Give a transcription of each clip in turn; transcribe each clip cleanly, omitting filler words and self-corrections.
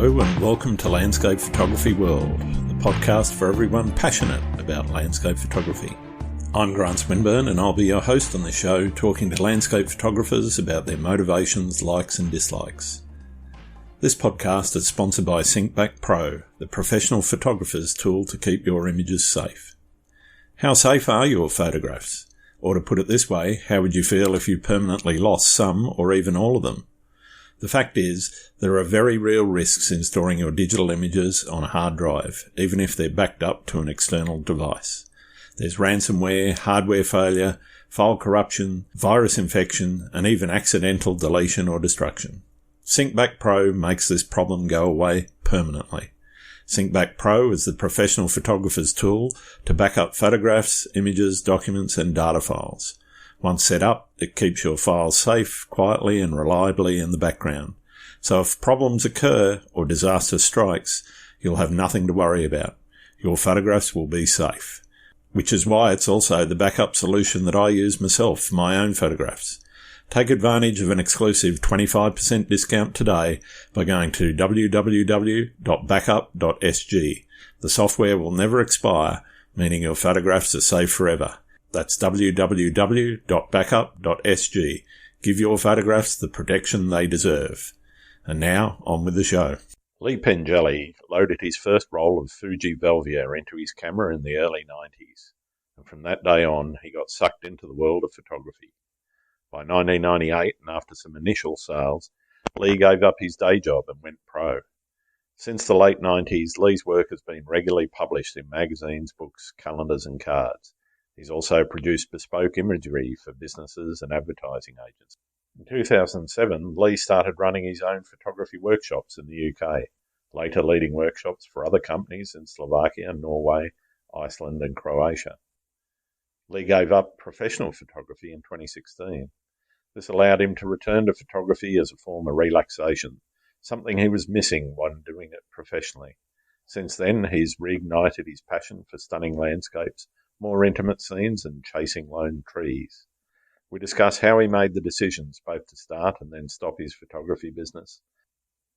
Hello and welcome to Landscape Photography World, the podcast for everyone passionate about landscape photography. I'm Grant Swinburne and I'll be your host on the show, talking to landscape photographers about their motivations, likes and dislikes. This podcast is sponsored by SyncBack Pro, the professional photographer's tool to keep your images safe. How safe are your photographs? Or to put it this way, how would you feel if you permanently lost some or even all of them? The fact is, there are very real risks in storing your digital images on a hard drive, even if they're backed up to an external device. There's ransomware, hardware failure, file corruption, virus infection, and even accidental deletion or destruction. SyncBack Pro makes this problem go away permanently. SyncBack Pro is the professional photographer's tool to back up photographs, images, documents, and data files. Once set up, it keeps your files safe, quietly and reliably in the background. So if problems occur or disaster strikes, you'll have nothing to worry about. Your photographs will be safe. Which is why it's also the backup solution that I use myself for my own photographs. Take advantage of an exclusive 25% discount today by going to www.backup.sg. The software will never expire, meaning your photographs are safe forever. That's www.backup.sg. Give your photographs the protection they deserve. And now, on with the show. Lee Pengelly loaded his first roll of Fuji Velvia into his camera in the early 90s, and from that day on, he got sucked into the world of photography. By 1998, and after some initial sales, Lee gave up his day job and went pro. Since the late 90s, Lee's work has been regularly published in magazines, books, calendars and cards. He's also produced bespoke imagery for businesses and advertising agents. In 2007, Lee started running his own photography workshops in the UK, later leading workshops for other companies in Slovakia, Norway, Iceland and Croatia. Lee gave up professional photography in 2016. This allowed him to return to photography as a form of relaxation, something he was missing when doing it professionally. Since then, he's reignited his passion for stunning landscapes, more intimate scenes and chasing lone trees. We discuss how he made the decisions both to start and then stop his photography business,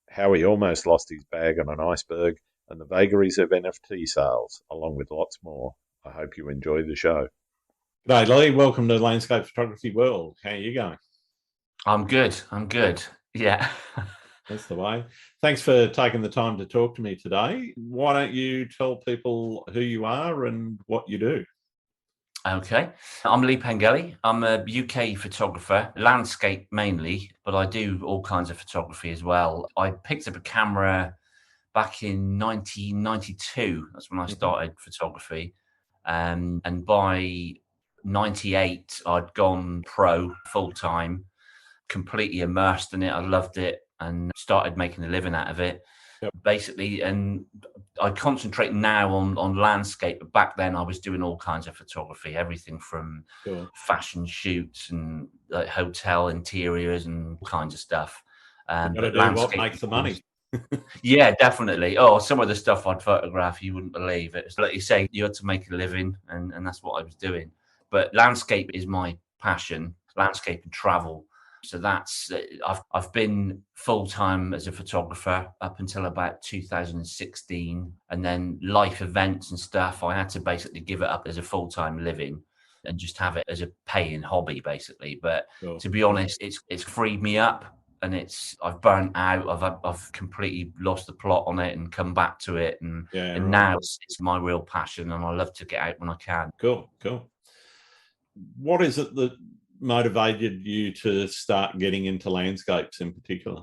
how he almost lost his bag on an iceberg, and the vagaries of NFT sales, along with lots more. I hope you enjoy the show. G'day Lee, welcome to Landscape Photography World. How are you going? I'm good. Yeah. That's the way. Thanks for taking the time to talk to me today. Why don't you tell people who you are and what you do? Okay. I'm Lee Pengelly. I'm a UK photographer, landscape mainly, but I do all kinds of photography as well. I picked up a camera back in 1992. That's when I started photography. And by 98, I'd gone pro full-time, completely immersed in it. I loved it and started making a living out of it. Yep. Basically, and I concentrate now on landscape, but back then I was doing all kinds of photography, everything from fashion shoots and like hotel interiors and all kinds of stuff. But what makes the money? Yeah, definitely. Oh, some of the stuff I'd photograph, you wouldn't believe it. It's like you say, you had to make a living, and that's what I was doing. But landscape is my passion, landscape and travel. So that's, I've been full-time as a photographer up until about 2016. And then life events and stuff, I had to basically give it up as a full-time living and just have it as a paying hobby, basically. But to be honest, it's freed me up and I've burnt out. I've completely lost the plot on it and come back to it. And now it's my real passion and I love to get out when I can. Cool. What is it that motivated you to start getting into landscapes in particular?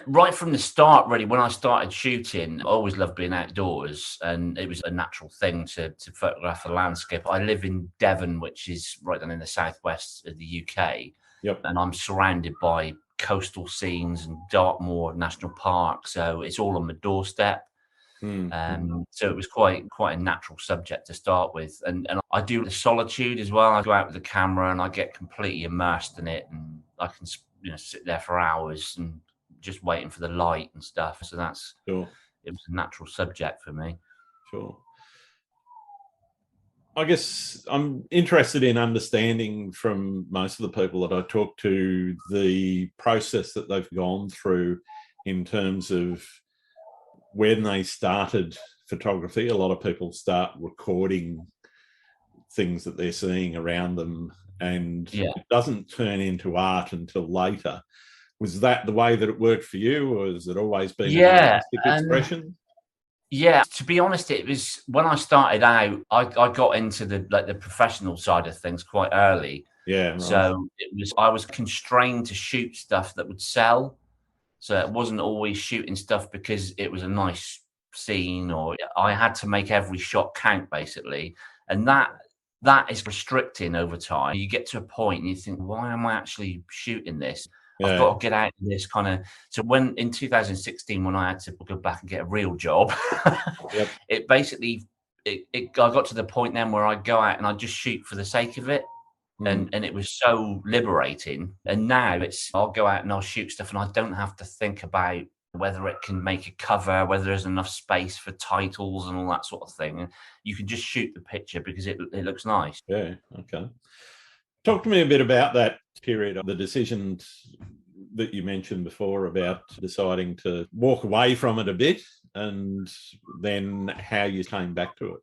Right from the start, really, when I started shooting, I always loved being outdoors and it was a natural thing to photograph the landscape. I live in Devon, which is right down in the southwest of the UK. Yep. And I'm surrounded by coastal scenes and Dartmoor National Park. So it's all on the doorstep. So it was quite a natural subject to start with. And I do the solitude as well. I go out with the camera and I get completely immersed in it and I can sit there for hours and just waiting for the light and stuff. So that's it was a natural subject for me. Sure. I guess I'm interested in understanding from most of the people that I talk to the process that they've gone through in terms of when they started photography, a lot of people start recording things that they're seeing around them, and it doesn't turn into art until later. Was that the way that it worked for you, or has it always been an artistic expression? Yeah, to be honest, it was when I started out, I got into the professional side of things quite early. Yeah, right. So I was constrained to shoot stuff that would sell. So it wasn't always shooting stuff because it was a nice scene, or I had to make every shot count basically. And that is restricting over time. You get to a point and you think, why am I actually shooting this? I've got to get out of this kind of. So when in 2016, when I had to go back and get a real job, it basically I got to the point then where I go out and I just shoot for the sake of it. And it was so liberating. And now I'll go out and I'll shoot stuff and I don't have to think about whether it can make a cover, whether there's enough space for titles and all that sort of thing. You can just shoot the picture because it looks nice. Yeah, okay. Talk to me a bit about that period of the decision that you mentioned before about deciding to walk away from it a bit, and then how you came back to it.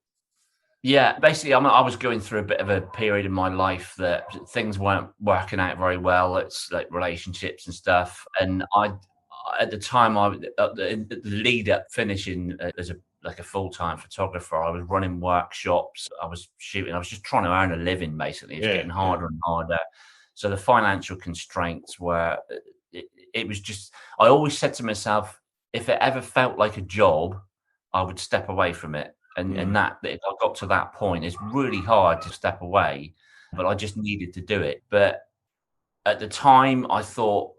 Yeah, basically, I was going through a bit of a period in my life that things weren't working out very well. It's like relationships and stuff. And at the time, the lead up finishing as a full-time photographer, I was running workshops. I was shooting. I was just trying to earn a living, basically. It's getting harder and harder. So the financial constraints were. It was just. I always said to myself, if it ever felt like a job, I would step away from it. And that if I got to that point, it's really hard to step away, but I just needed to do it. But at the time, I thought,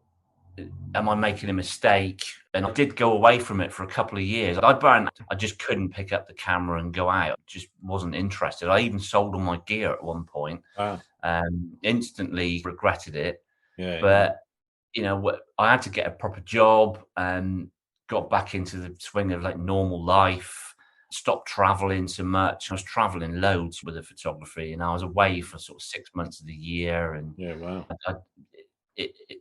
am I making a mistake? And I did go away from it for a couple of years. I just couldn't pick up the camera and go out. I just wasn't interested. I even sold all my gear at one point. Wow. Instantly regretted it. But, I had to get a proper job and got back into the swing of like normal life. Stopped traveling so much. I was traveling loads with the photography, and I was away for sort of 6 months of the year. And wow.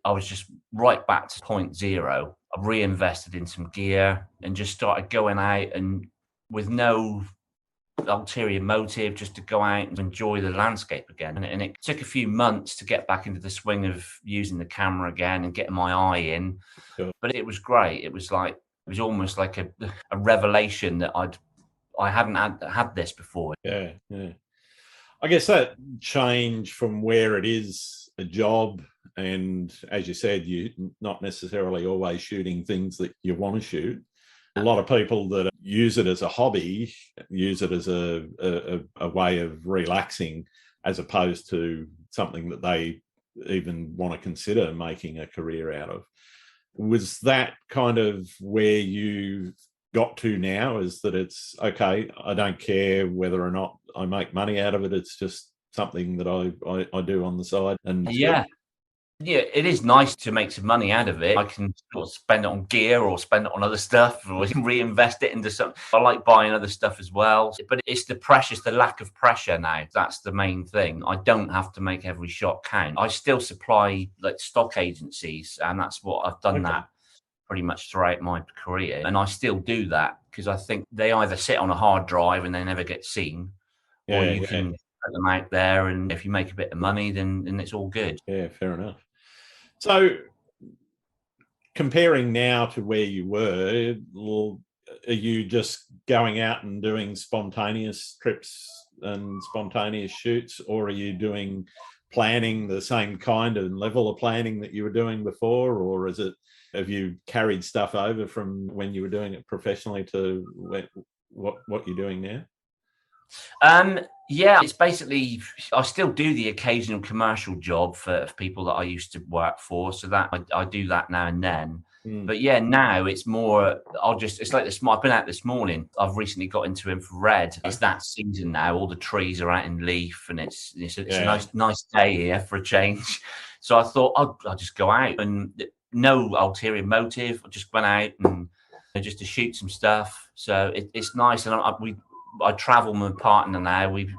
I was just right back to point zero. I reinvested in some gear and just started going out, and with no ulterior motive, just to go out and enjoy the landscape again. And it took a few months to get back into the swing of using the camera again and getting my eye in. Sure. But it was great. It was almost like a revelation that I hadn't had this before. Yeah. I guess that change from where it is a job, and as you said, you're not necessarily always shooting things that you want to shoot. A lot of people that use it as a hobby use it as a way of relaxing, as opposed to something that they even want to consider making a career out of. Was that kind of where you got to now, is that it's okay, I don't care whether or not I make money out of it, it's just something that I do on the side? And it is nice to make some money out of it. I can sort of spend it on gear or spend it on other stuff, or reinvest it into something. I like buying other stuff as well, but it's the lack of pressure now. That's the main thing. I don't have to make every shot count. I still supply like stock agencies, and that's what I've done that pretty much throughout my career. And I still do that because I think they either sit on a hard drive and they never get seen, or you can put them out there, and if you make a bit of money, then it's all good. Yeah, fair enough. So comparing now to where you were, are you just going out and doing spontaneous trips and spontaneous shoots, or are you doing planning the same kind of level of planning that you were doing before, or have you carried stuff over from when you were doing it professionally to what you're doing now? It's basically, I still do the occasional commercial job for people that I used to work for, so that I do that now and then. But now it's more, it's like this. I've been out this morning. I've recently got into infrared. It's that season now. All the trees are out in leaf, and it's a nice day here for a change. So I thought I'll just go out, and no ulterior motive. I just went out and just to shoot some stuff. So it's nice, and I travel with my partner now. We've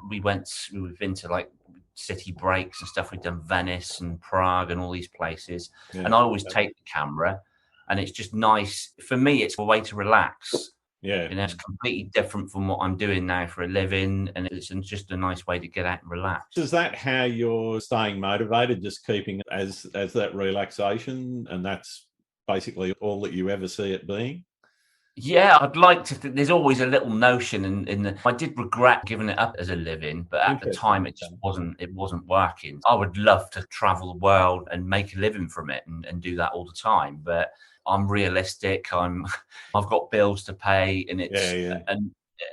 been to like city breaks and stuff. We've done Venice and Prague and all these places. And I always take the camera, and it's just nice for me. It's a way to relax. Yeah. You know, it's completely different from what I'm doing now for a living, and it's just a nice way to get out and relax. Is that how you're staying motivated, just keeping it as that relaxation, and that's basically all that you ever see it being? Yeah, I'd like to. There's always a little notion in the. I did regret giving it up as a living, but at the Interesting. time it just wasn't. It wasn't working. I would love to travel the world and make a living from it and do that all the time. But I'm realistic. I've got bills to pay, and Yeah,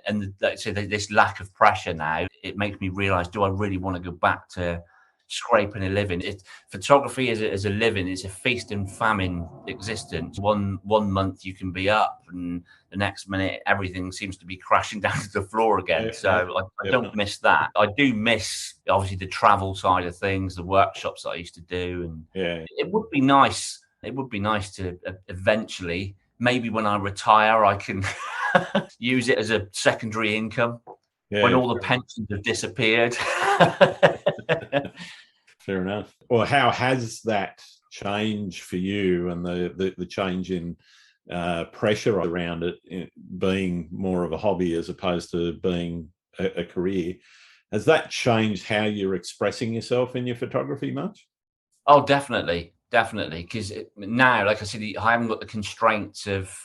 yeah. so this lack of pressure now, it makes me realize: do I really want to go back to scraping a living? Photography as a living is a feast and famine existence. One month you can be up, and the next minute everything seems to be crashing down to the floor again. Yeah, So yeah, I don't definitely. miss that. I do miss obviously the travel side of things, the workshops that I used to do, and Yeah, it would be nice. It would be nice to eventually, maybe when I retire, I can use it as a secondary income when yeah. all the pensions have disappeared. Fair enough. Well, how has that changed for you, and the change in pressure around it being more of a hobby as opposed to being a career? Has that changed how you're expressing yourself in your photography much? Oh, definitely, definitely. Because now, like I said, I haven't got the constraints of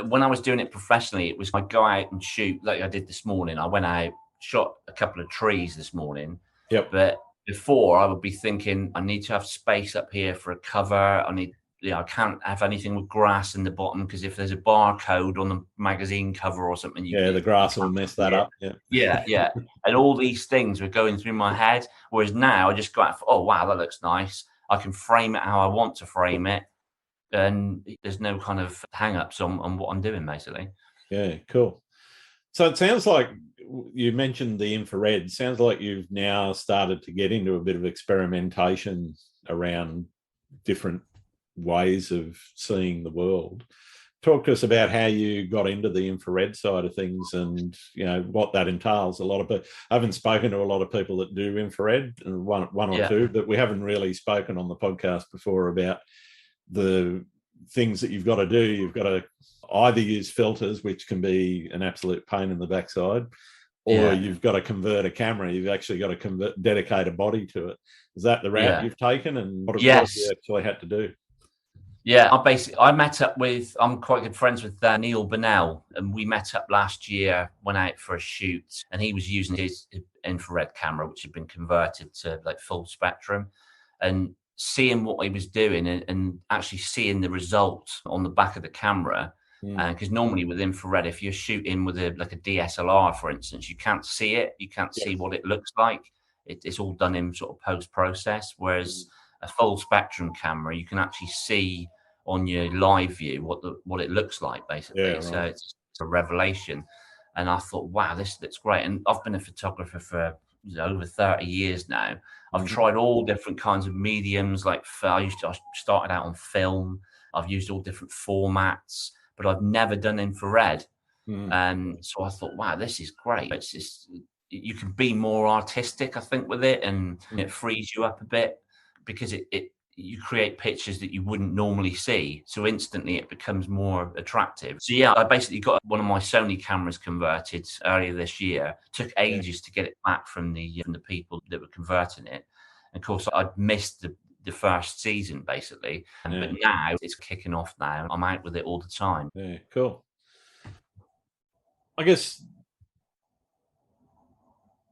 when I was doing it professionally. It was I go out and shoot like I did this morning. I went out, shot a couple of trees this morning, Yep. but before I would be thinking I need to have space up here for a cover. I need, I can't have anything with grass in the bottom because if there's a barcode on the magazine cover or something, Yeah, the you grass will can't mess see that it. up. Yeah. Yeah, yeah. And all these things were going through my head. Whereas now I just go out for, oh, wow, that looks nice. I can frame it how I want to frame it. And there's no kind of hang ups on what I'm doing, basically. Yeah, cool. So it sounds like you mentioned the infrared. Sounds like you've now started to get into a bit of experimentation around different ways of seeing the world. Talk to us about how you got into the infrared side of things, and what that entails. A lot of people, I haven't spoken to a lot of people that do infrared, one or Yeah. two, but we haven't really spoken on the podcast before about the things that you've got to do. You've got to either use filters, which can be an absolute pain in the backside, or Yeah. you've got to convert a camera. You've actually got to dedicate a body to it. Is that the route Yeah. you've taken, and what have you Yes. actually had to do? Yeah, I met up with, I'm quite good friends with Neil Burnell, and we met up last year, went out for a shoot, and he was using his infrared camera, which had been converted to like full spectrum, and seeing what he was doing and actually seeing the results on the back of the camera. Because normally with infrared, if you're shooting with a DSLR, for instance, you can't see it, you can't see Yes. what it looks like. It's all done in sort of post process, whereas a full spectrum camera, you can actually see on your live view what it looks like, Yeah, basically. So right. it's a revelation. And I thought, wow, this looks great. And I've been a photographer for over 30 years now. I've Mm-hmm. tried all different kinds of mediums. Like I started out on film. I've used all different formats, but I've never done infrared. Mm. And so I thought, wow, this is great. It's just, you can be more artistic, I think, with it, and it frees you up a bit because you create pictures that you wouldn't normally see. So instantly it becomes more attractive. So yeah, I basically got one of my Sony cameras converted earlier this year. Took Yeah. ages to get it back from the people that were converting it. And of course, I'd missed the first season basically. Yeah. But now it's kicking off now. I'm out with it all the time. Yeah, cool. I guess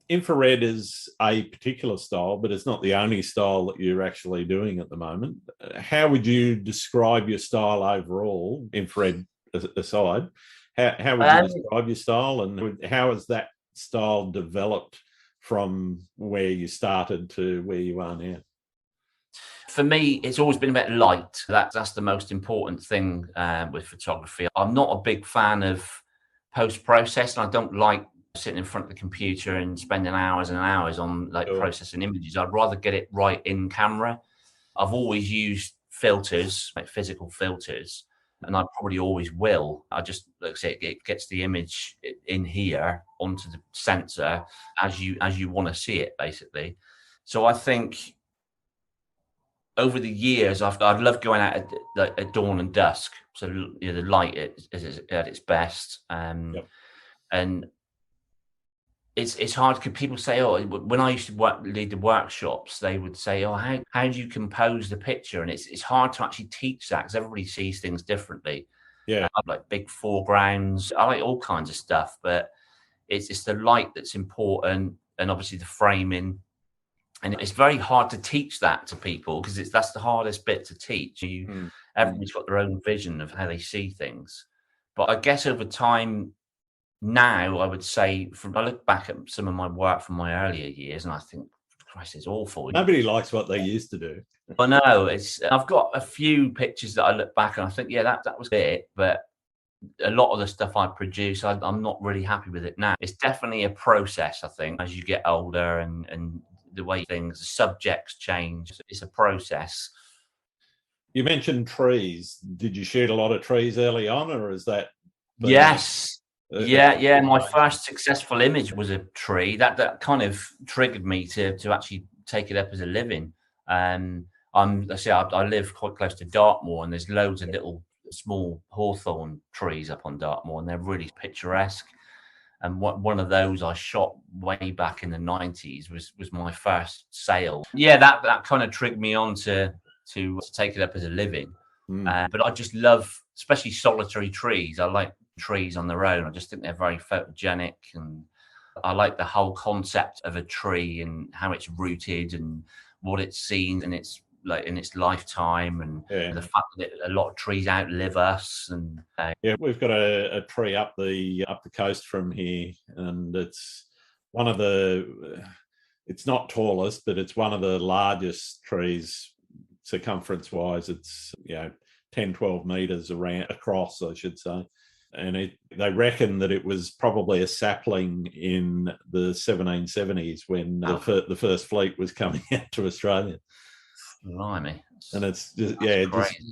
infrared is a particular style, but it's not the only style that you're actually doing at the moment. How would you describe your style overall, infrared aside? How would you Um, describe your style, and how has that style developed from where you started to where you are now? For me, it's always been about light. That's the most important thing with photography. I'm not a big fan of post process, and I don't like sitting in front of the computer and spending hours and hours on like Sure. processing images. I'd rather get it right in camera. I've always used filters, like physical filters, and I probably always will. I just, like I say, it gets the image in here onto the sensor as you want to see it, basically. So I think over the years, I've loved going out at dawn and dusk. So the light is at its best, Yep. and it's hard because people say, oh, when I used to lead the workshops, they would say, oh, how do you compose the picture? And it's hard to actually teach that because everybody sees things differently. Yeah. I like big foregrounds. I like all kinds of stuff, but it's the light that's important, and obviously the framing. And it's very hard to teach that to people because that's the hardest bit to teach. Everybody's got their own vision of how they see things. But I guess over time now, I would say, I look back at some of my work from my earlier years, and I think, Christ, it's awful. Nobody likes what they used to do. I know. I've got a few pictures that I look back and I think, yeah, that was it. But a lot of the stuff I produce, I'm not really happy with it now. It's definitely a process, I think, as you get older and the way the subjects change. It's a process. You mentioned trees. Did you shoot a lot of trees early on, or is that? Yes. Yeah. My first successful image was a tree. That kind of triggered me to actually take it up as a living. I live quite close to Dartmoor, and there's loads of little small hawthorn trees up on Dartmoor, and they're really picturesque. And one of those I shot way back in the 90s was my first sale. Yeah, that kind of triggered me on to take it up as a living. But I just love, especially solitary trees. I like trees on their own. I just think they're very photogenic, and I like the whole concept of a tree and how it's rooted and what it's seen and it's like in its lifetime, and the fact that a lot of trees outlive us. And we've got a tree up the coast from here, and it's one of the. It's not tallest, but it's one of the largest trees circumference wise. It's 10, 12 meters across, I should say. And they reckon that it was probably a sapling in the 1770s when the first fleet was coming out to Australia. Blimey. And it's just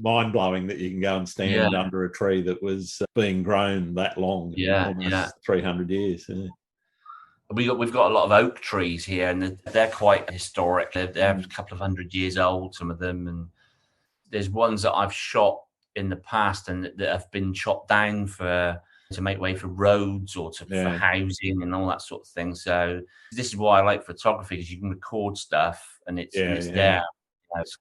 mind-blowing that you can go and stand under a tree that was being grown that long, almost 300 years. Yeah. We've got a lot of oak trees here, and they're quite historic. They're a couple of 100 years old, some of them, and there's ones that I've shot in the past and that have been chopped down to make way for roads or for housing and all that sort of thing. So this is why I like photography, because you can record stuff and it's there.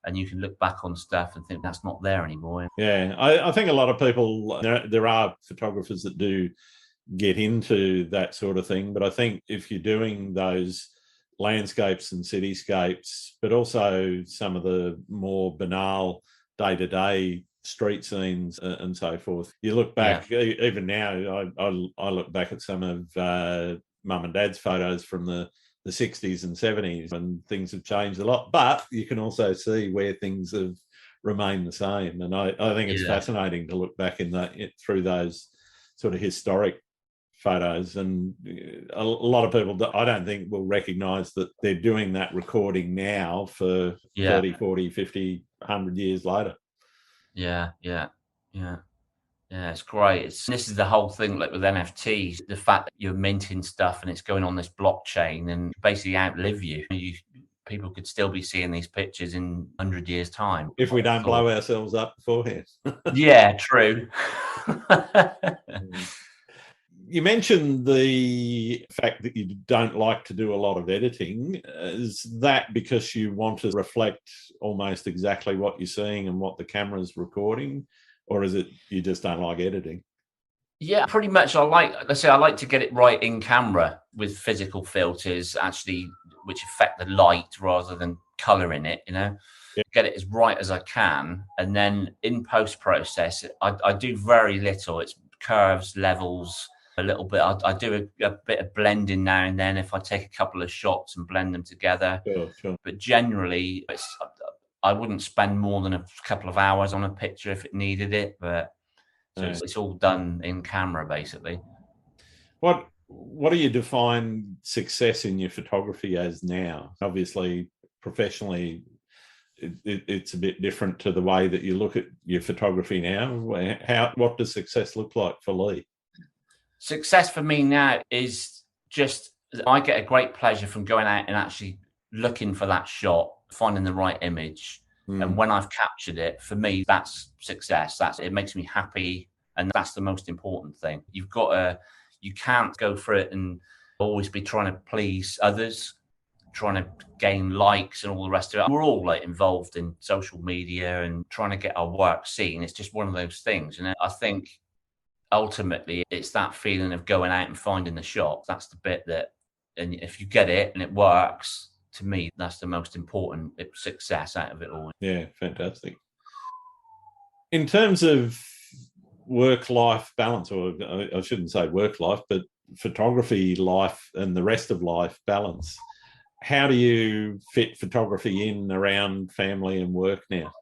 And you can look back on stuff and think that's not there anymore. Yeah, I think a lot of people, there are photographers that do get into that sort of thing. But I think if you're doing those landscapes and cityscapes, but also some of the more banal day-to-day street scenes and so forth, you look back, even now, I look back at some of mum and dad's photos from the 60s and 70s, and things have changed a lot, but you can also see where things have remained the same. And I think it's fascinating to look back through those sort of historic photos. And a lot of people, I don't think, will recognise that they're doing that recording now for 30, 40, 50, 100 years later. Yeah, it's great. This is the whole thing, like with NFTs, the fact that you're minting stuff and it's going on this blockchain and basically outlive you. People could still be seeing these pictures in 100 years' time. If we don't blow ourselves up beforehand. Yeah, true. You mentioned the fact that you don't like to do a lot of editing. Is that because you want to reflect almost exactly what you're seeing and what the camera's recording? Or is it you just don't like editing? Yeah, pretty much. I like to get it right in camera with physical filters, actually, which affect the light rather than color in it, Get it as right as I can. And then in post-process, I do very little. It's curves, levels, a little bit. I do a bit of blending now and then if I take a couple of shots and blend them together. Sure. But generally, I wouldn't spend more than a couple of hours on a picture if it needed it, but it's all done in camera, basically. What do you define success in your photography as now? Obviously, professionally, it's a bit different to the way that you look at your photography now. What does success look like for Lee? Success for me now is just I get a great pleasure from going out and actually looking for that shot, finding the right image, And when I've captured it, for me, that's success. It makes me happy. And that's the most important thing. You can't go for it and always be trying to please others, trying to gain likes and all the rest of it. We're all like involved in social media and trying to get our work seen. It's just one of those things. And I think ultimately it's that feeling of going out and finding the shot. That's the bit that, and if you get it and it works, to me, that's the most important success out of it all. Yeah, fantastic. In terms of work-life balance, or I shouldn't say work-life, but photography life and the rest of life balance, how do you fit photography in around family and work now?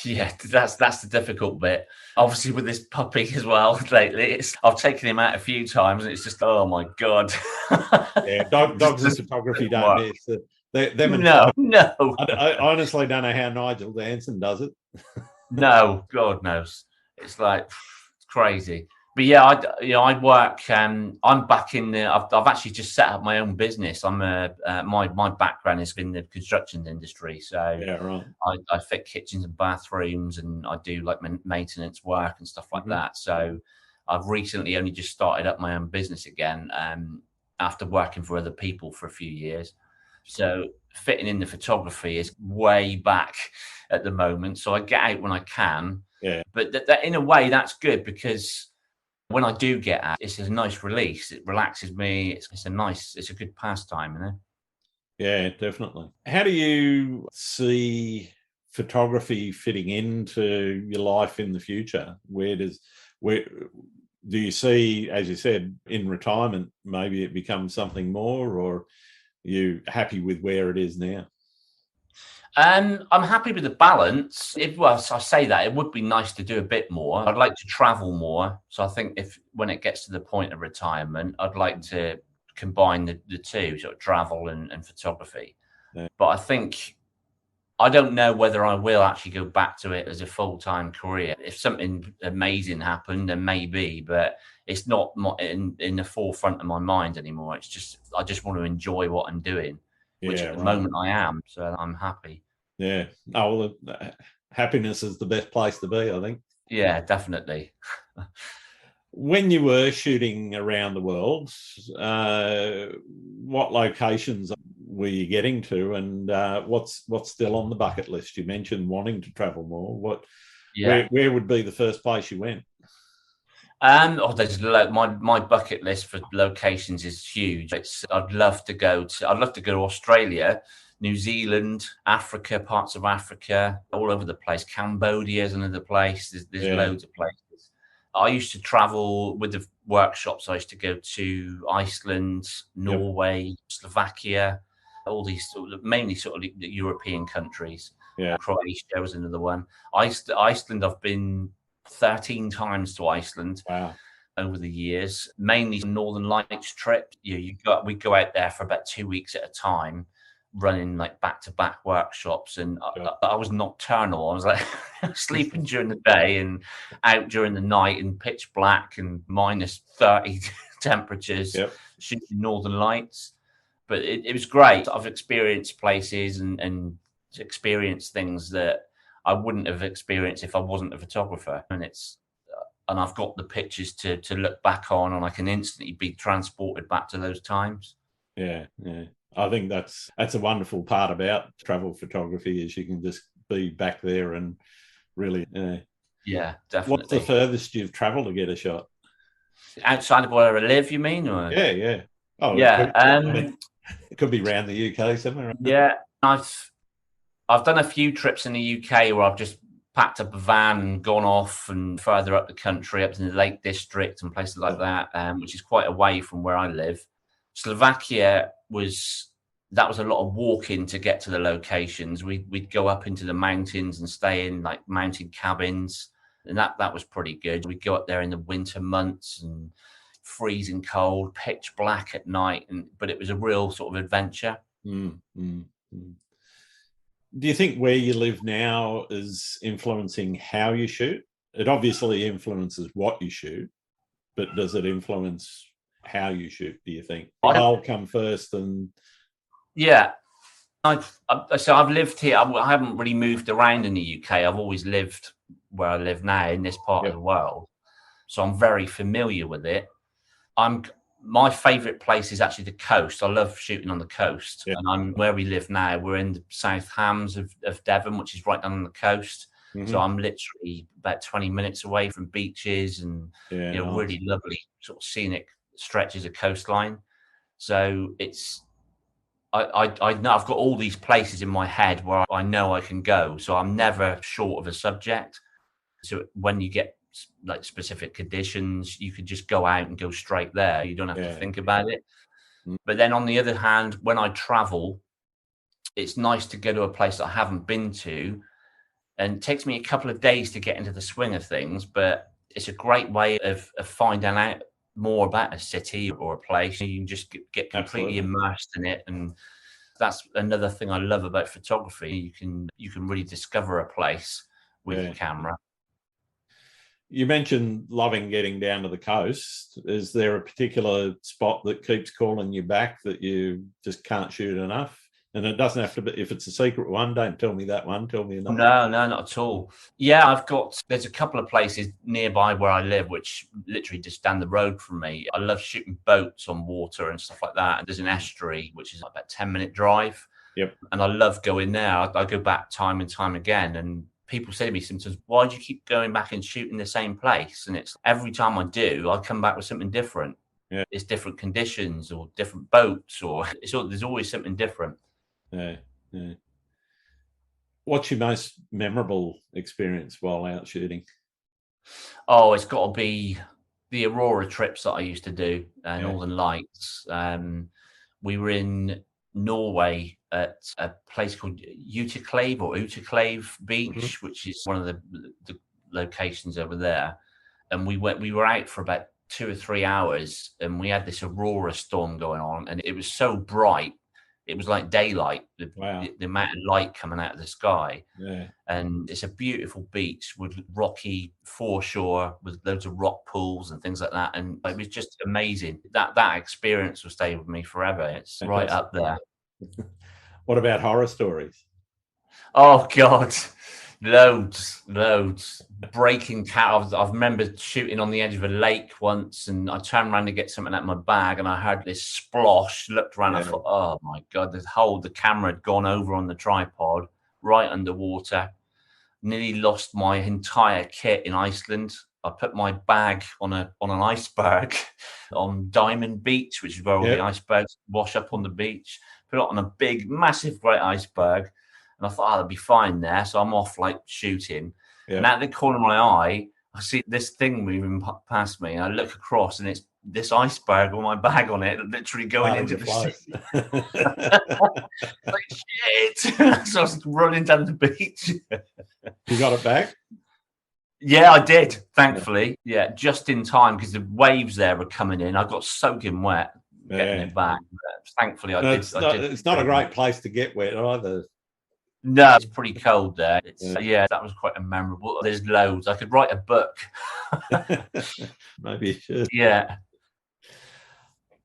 Yeah, that's the difficult bit. Obviously, with this puppy as well lately, I've taken him out a few times, and it's just, oh my god. Yeah, dogs and photography don't miss. No. I honestly don't know how Nigel Danson does it. No, God knows. It's like it's crazy. But yeah, I work. I'm back in the. I've actually just set up my own business. My background is in the construction industry, so yeah, right. I fit kitchens and bathrooms, and I do like maintenance work and stuff like that. So I've recently only just started up my own business again, after working for other people for a few years. So fitting in the photography is way back at the moment. So I get out when I can. Yeah. But that in a way, that's good, because when I do get out, it's a nice release. It relaxes me. It's a good pastime, you know? Yeah, definitely. How do you see photography fitting into your life in the future? Where do you see, as you said, in retirement, maybe it becomes something more, or are you happy with where it is now? I'm happy with the balance. So I say that it would be nice to do a bit more. I'd like to travel more. So I think when it gets to the point of retirement, I'd like to combine the two, sort of travel and photography. Yeah. But I don't know whether I will actually go back to it as a full-time career. If something amazing happened, then maybe, but it's not in the forefront of my mind anymore. It's just, I just want to enjoy what I'm doing, which at the moment I am. So I'm happy. Yeah. Oh, well, happiness is the best place to be, I think. Yeah, definitely. When you were shooting around the world, what locations were you getting to, and what's still on the bucket list? You mentioned wanting to travel more. Where would be the first place you went? There's my bucket list for locations is huge. I'd love to go to Australia, New Zealand, Africa, parts of Africa, all over the place. Cambodia is another place. There's loads of places. I used to travel with the workshops. I used to go to Iceland, Norway, Slovakia, all these mainly sort of European countries. Yeah. Croatia was another one. Iceland, I've been 13 times to Iceland. Wow. Over the years, mainly Northern Lights trip. We go out there for about 2 weeks at a time, running like back-to-back workshops, and I was nocturnal. I was like sleeping during the day and out during the night in pitch black and minus 30 temperatures, shooting Northern Lights. But it was great. I've experienced places and experienced things that I wouldn't have experienced if I wasn't a photographer. And I've got the pictures to look back on, and I can instantly be transported back to those times. Yeah. I think that's a wonderful part about travel photography, is you can just be back there and really. Yeah, definitely. What's the furthest you've travelled to get a shot? Outside of where I live, you mean? Or? Yeah. Oh, yeah. It could be around the UK somewhere. Right? Yeah, I've done a few trips in the UK where I've just packed up a van and gone off and further up the country, up to the Lake District and places like that, which is quite away from where I live. Slovakia was a lot of walking to get to the locations. We'd go up into the mountains and stay in like mountain cabins, and that was pretty good. We'd go up there in the winter months and freezing cold, pitch black at night, but it was a real sort of adventure. Do you think where you live now is influencing how you shoot? It obviously influences what you shoot, but does it influence how you shoot, do you think? I'll come first. And yeah, I've lived here. I haven't really moved around in the UK. I've always lived where I live now in this part of the world, so I'm very familiar with it. My favourite place is actually the coast. I love shooting on the coast, and I'm where we live now. We're in the South Hams of Devon, which is right down on the coast. So I'm literally about 20 minutes away from beaches and nice. Really lovely sort of scenic stretches of coastline. So I know I've got all these places in my head where I know I can go. So I'm never short of a subject. So when you get like specific conditions, you could just go out and go straight there. You don't have to think about it. But then on the other hand, when I travel, it's nice to go to a place that I haven't been to. And it takes me a couple of days to get into the swing of things, but it's a great way of finding out more about a city or a place. You can just get completely immersed in it. And that's another thing I love about photography. You can really discover a place with your camera. You mentioned loving getting down to the coast. Is there a particular spot that keeps calling you back that you just can't shoot enough? And it doesn't have to be, if it's a secret one, don't tell me that one. Tell me another. No, not at all. Yeah, there's a couple of places nearby where I live, which literally just down the road from me. I love shooting boats on water and stuff like that. And there's an estuary, which is about a 10-minute drive. Yep. And I love going there. I go back time and time again. And people say to me sometimes, why do you keep going back and shooting the same place? And it's every time I do, I come back with something different. Yeah. It's different conditions or different boats, or there's always something different. Yeah. What's your most memorable experience while out shooting? Oh, it's got to be the Aurora trips that I used to do, Northern Lights. We were in Norway at a place called Utaclave Beach, which is one of the locations over there. And we were out for about 2 or 3 hours, and we had this Aurora storm going on, and it was so bright. It was like daylight, the amount of light coming out of the sky. Yeah. And it's a beautiful beach with rocky foreshore with loads of rock pools and things like that. And it was just amazing. That experience will stay with me forever. It's right up there. What about horror stories? Oh, God. Loads. Breaking cat. I remember shooting on the edge of a lake once, and I turned around to get something out of my bag, and I heard this splosh. Looked around, I thought, oh my God, the camera had gone over on the tripod, right underwater. Nearly lost my entire kit in Iceland. I put my bag on an iceberg on Diamond Beach, which is where all the icebergs wash up on the beach. Put it on a big, massive, great iceberg. And I thought, that'll be fine there. So I'm off like shooting. Yeah. And out the corner of my eye, I see this thing moving past me. And I look across, and it's this iceberg with my bag on it, literally going into the sea. Like, shit. So I was running down the beach. You got it back? Yeah, I did, thankfully. Yeah, just in time, because the waves there were coming in. I got soaking wet getting it back. But thankfully, I did. It's not a great place to get wet either. No, it's pretty cold there. That was quite a memorable. There's loads. I could write a book. Maybe you should. Yeah.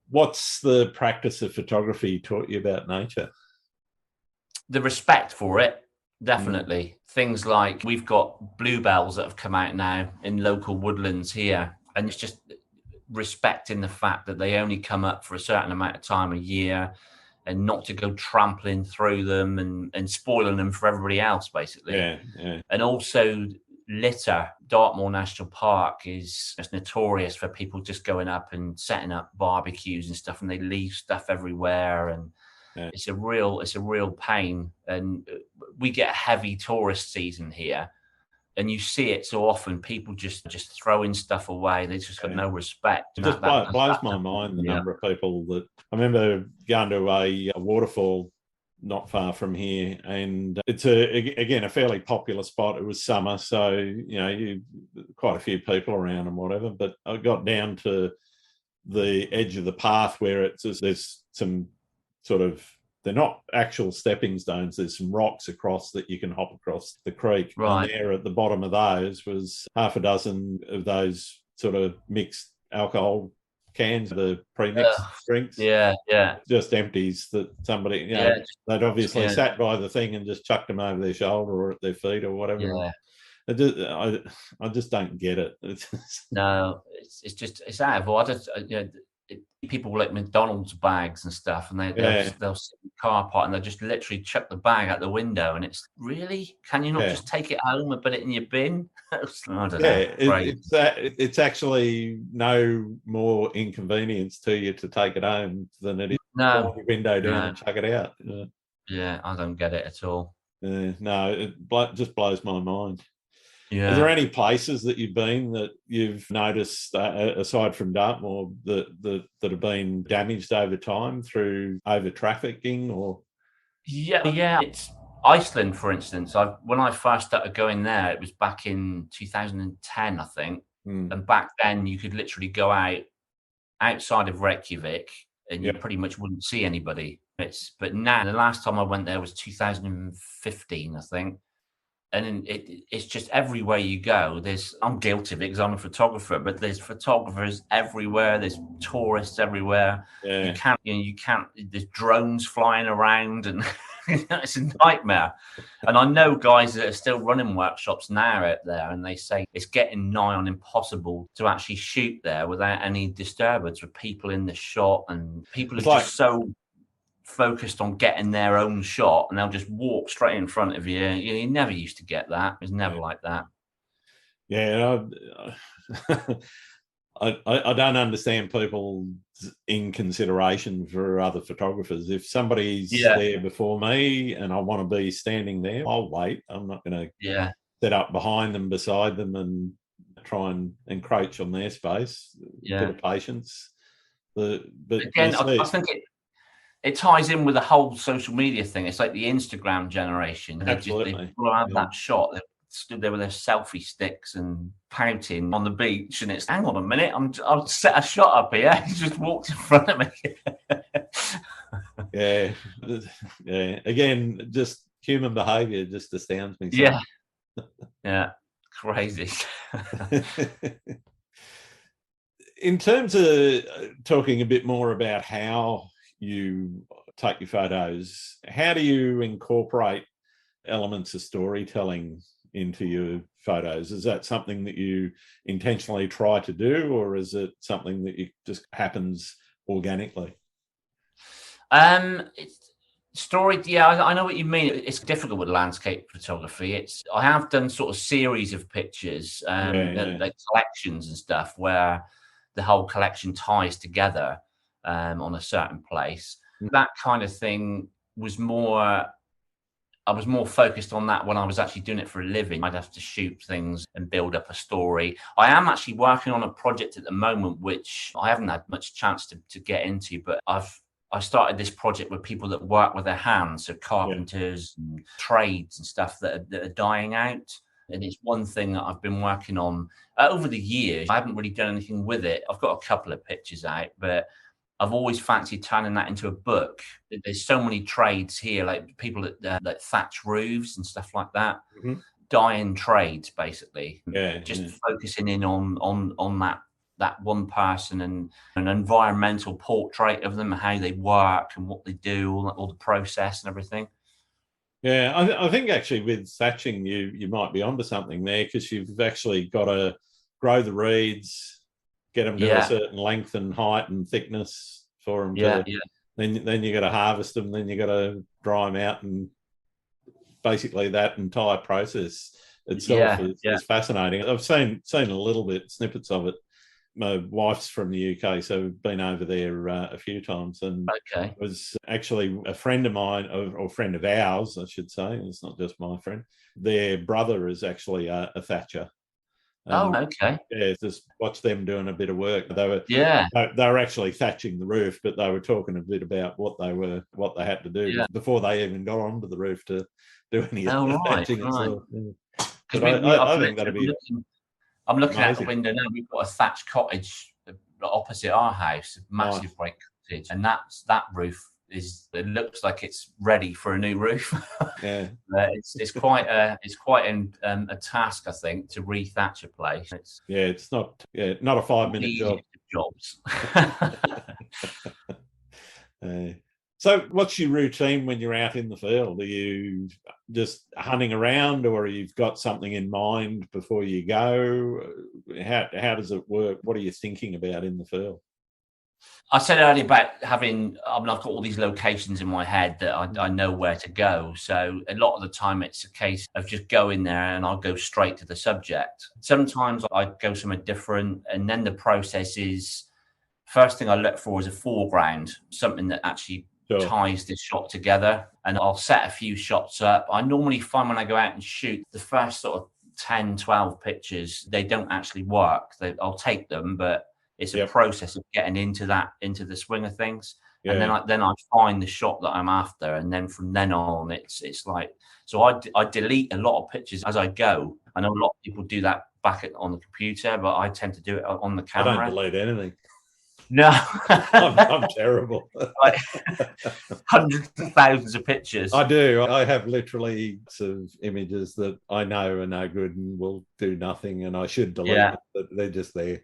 What's the practice of photography taught you about nature? The respect for it, definitely. Things like we've got bluebells that have come out now in local woodlands here, and it's just respecting the fact that they only come up for a certain amount of time a year, and not to go trampling through them and spoiling them for everybody else, basically. Yeah. And also litter. Dartmoor National Park is notorious for people just going up and setting up barbecues and stuff, and they leave stuff everywhere, and it's a real pain. And we get a heavy tourist season here, and you see it so often. People just throwing stuff away. They just got no respect. It just blows my mind, the number of people that... I remember going to a waterfall not far from here, and it's a fairly popular spot. It was summer, so quite a few people around and whatever. But I got down to the edge of the path where there's some sort of... They're not actual stepping stones. There's some rocks across that you can hop across the creek. Right. And there at the bottom of those was half a dozen of those sort of mixed alcohol cans of the pre-mixed drinks. Yeah. Just empties that somebody, you know, they'd obviously sat by the thing and just chucked them over their shoulder or at their feet or whatever. Yeah. I just don't get it. No, it's out of order. People like McDonald's bags and stuff, and they'll sit in the car park and they'll just literally chuck the bag out the window. And it's really, can you not just take it home and put it in your bin? I don't know. It's actually no more inconvenience to you to take it home than it is to pull your window down and chuck it out. Yeah, I don't get it at all. No, it just blows my mind. Yeah. Are there any places that you've been that you've noticed, aside from Dartmoor, that have been damaged over time through over trafficking or? Yeah. It's Iceland, for instance. When I first started going there, it was back in 2010, I think. And back then, you could literally go outside of Reykjavik, and you pretty much wouldn't see anybody. But now, the last time I went there was 2015, I think. And it's just everywhere you go. I'm guilty of it because I'm a photographer, but there's photographers everywhere. There's tourists everywhere. You can't. There's drones flying around, and it's a nightmare. And I know guys that are still running workshops now out there, and they say it's getting nigh on impossible to actually shoot there without any disturbance with people in the shot, and people are just so focused on getting their own shot, and they'll just walk straight in front of you. You never used to get that. It was never like that. Yeah, I don't understand people's inconsideration for other photographers. If somebody's there before me and I want to be standing there, I'll wait. I'm not going to set up behind them, beside them, and try and encroach on their space. A bit of patience. But again, I think it ties in with the whole social media thing. It's like the Instagram generation. Absolutely. They have that shot. They stood there with their selfie sticks and pouting on the beach, and it's, hang on a minute, I'll set a shot up here. He just walked in front of me. Yeah. Again, just human behaviour just astounds me. Yeah. Crazy. In terms of talking a bit more about how you take your photos, how do you incorporate elements of storytelling into your photos? Is that something that you intentionally try to do, or is it something that just happens organically? Story, I know what you mean. It's difficult with landscape photography. I have done sort of series of pictures, like collections and stuff, where the whole collection ties together on a certain place. That kind of thing was more. I was more focused on that when I was actually doing it for a living. I'd have to shoot things and build up a story. I am actually working on a project at the moment, which I haven't had much chance to get into, but I started this project with people that work with their hands, so carpenters and trades and stuff that are dying out. And it's one thing that I've been working on over the years. I haven't really done anything with it. I've got a couple of pictures out, but I've always fancied turning that into a book. There's so many trades here, like people that like thatch roofs and stuff like that. Dying trades, basically. Just focusing in on that one person and an environmental portrait of them and how they work and what they do, all the process and everything. Yeah, I think actually with thatching, you might be onto something there, because you've actually got to grow the reeds, get them to a certain length and height and thickness for them then you got to harvest them, then you got to dry them out, and basically that entire process itself is fascinating. I've seen a little bit snippets of it. My wife's from the UK, so we've been over there a few times, and it was actually a friend of mine, or a friend of ours, I should say. It's not just my friend. Their brother is actually a thatcher. Just watch them doing a bit of work. They were actually thatching the roof, but they were talking a bit about what they had to do before they even got onto the roof to do any of the thatching itself. But I think that'd be. I'm looking out the window now. We've got a thatched cottage opposite our house, a massive brick cottage, and that roof it looks like it's ready for a new roof. It's quite a task, I think, to re-thatch a place. It's not a 5-minute job. jobs. So what's your routine when you're out in the field? Are you just hunting around, or you've got something in mind before you go? How does it work? What are you thinking about in the field? I said earlier about having, I've got all these locations in my head that I know where to go. So a lot of the time it's a case of just going there and I'll go straight to the subject. Sometimes I go somewhere different, and then the process is, first thing I look for is a foreground, something that actually ties this shot together. And I'll set a few shots up. I normally find when I go out and shoot, the first sort of 10, 12 pictures, they don't actually work. I'll take them, but it's a process of getting into the swing of things. And then I find the shot that I'm after. And then from then on, it's like, so I delete a lot of pictures as I go. I know a lot of people do that on the computer, but I tend to do it on the camera. I don't delete anything. No. I'm terrible. Like hundreds of thousands of pictures. I do. I have literally some images that I know are no good and will do nothing, and I should delete them, but they're just there.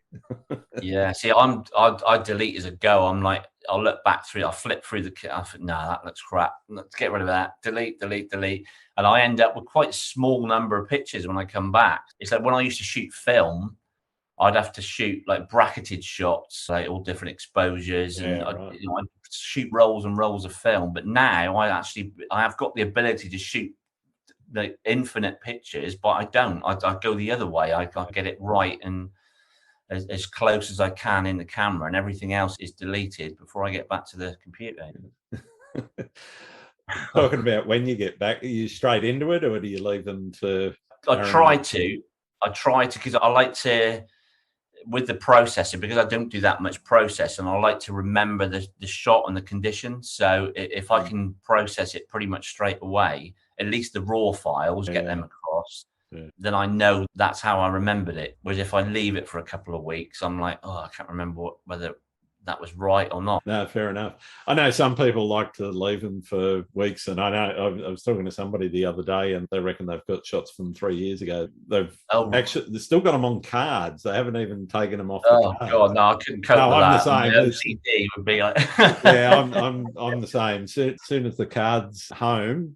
Yeah. See, I delete as I go. I'm like, I'll look back through, I'll flip through I think, no, that looks crap. Let's get rid of that. Delete. And I end up with quite a small number of pictures when I come back. It's like when I used to shoot film, I'd have to shoot like bracketed shots, like all different exposures, and I'd shoot rolls and rolls of film. But now I have got the ability to shoot the infinite pictures, but I don't. I go the other way. I get it right and as close as I can in the camera, and everything else is deleted before I get back to the computer. Talking about when you get back, are you straight into it, or do you leave them to? I try to, because I like to, with the processing, because I don't do that much processing, I like to remember the shot and the conditions. So if I can process it pretty much straight away, at least the raw files, get them across, then I know that's how I remembered it. Whereas if I leave it for a couple of weeks, I'm like, oh, I can't remember whether that was right or not. No, fair enough. I know some people like to leave them for weeks, and I know I was talking to somebody the other day, and they reckon they've got shots from 3 years ago. They've still got them on cards. They haven't even taken them off. Oh God, no, I couldn't cope with that. I'm the same. OCD would be like, I'm the same. As soon as the card's home,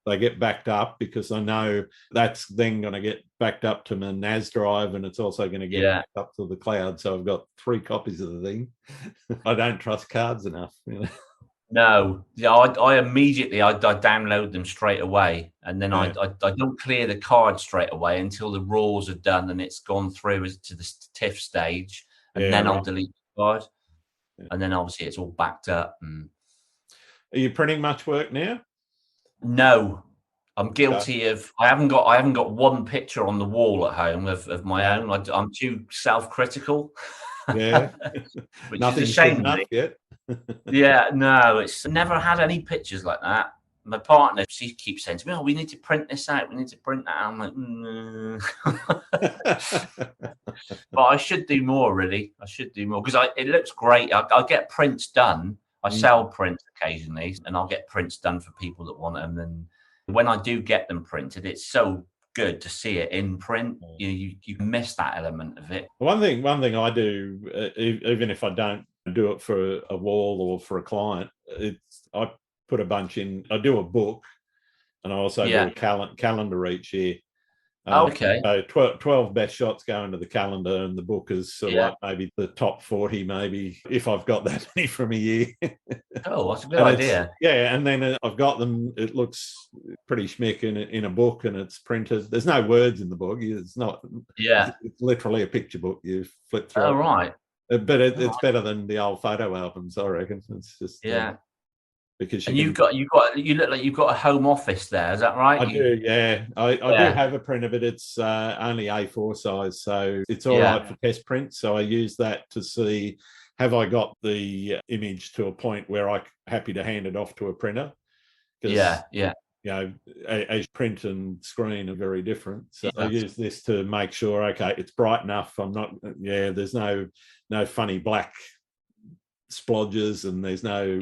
they get backed up, because I know that's then going to get backed up to my NAS drive, and it's also going to get backed up to the cloud. So I've got 3 copies of the thing. I don't trust cards enough. No, I immediately I download them straight away, and then I don't clear the card straight away until the raws are done and it's gone through to the TIFF stage, and then I'll delete the card, and then obviously it's all backed up. Are you printing much work now? No, I'm guilty of. I haven't got one picture on the wall at home of my own. I'm too self-critical. Yeah, which is a shame. Yet. Yeah, no, it's never had any pictures like that. My partner, she keeps saying to me, "Oh, we need to print this out. We need to print that." I'm like, but I should do more. Really, I should do more, because it looks great. I get prints done. I sell prints occasionally, and I'll get prints done for people that want them. And when I do get them printed, it's so good to see it in print. You miss that element of it. One thing I do, even if I don't do it for a wall or for a client, I put a bunch in. I do a book, and I also do a calendar each year. Okay. So 12 best shots go into the calendar, and the book is sort of like maybe the top 40, maybe, if I've got that many from a year. Oh, that's a good idea. Yeah, and then I've got them. It looks pretty schmick in a book, and it's printed. There's no words in the book. It's not. Yeah. It's literally a picture book. You flip through. Oh, right. But it's better than the old photo albums, I reckon. It's just because you look like you've got a home office there. Is that right? I do, yeah. I do have a printer, but it's only A4 size, so it's all right for test prints. So I use that to see, have I got the image to a point where I'm happy to hand it off to a printer? Yeah. You know, as print and screen are very different. So I use this to make sure, okay, it's bright enough. I'm not, there's no funny black splodges, and there's no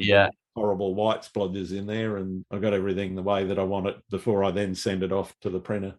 horrible white splodges in there, and I've got everything the way that I want it before I then send it off to the printer.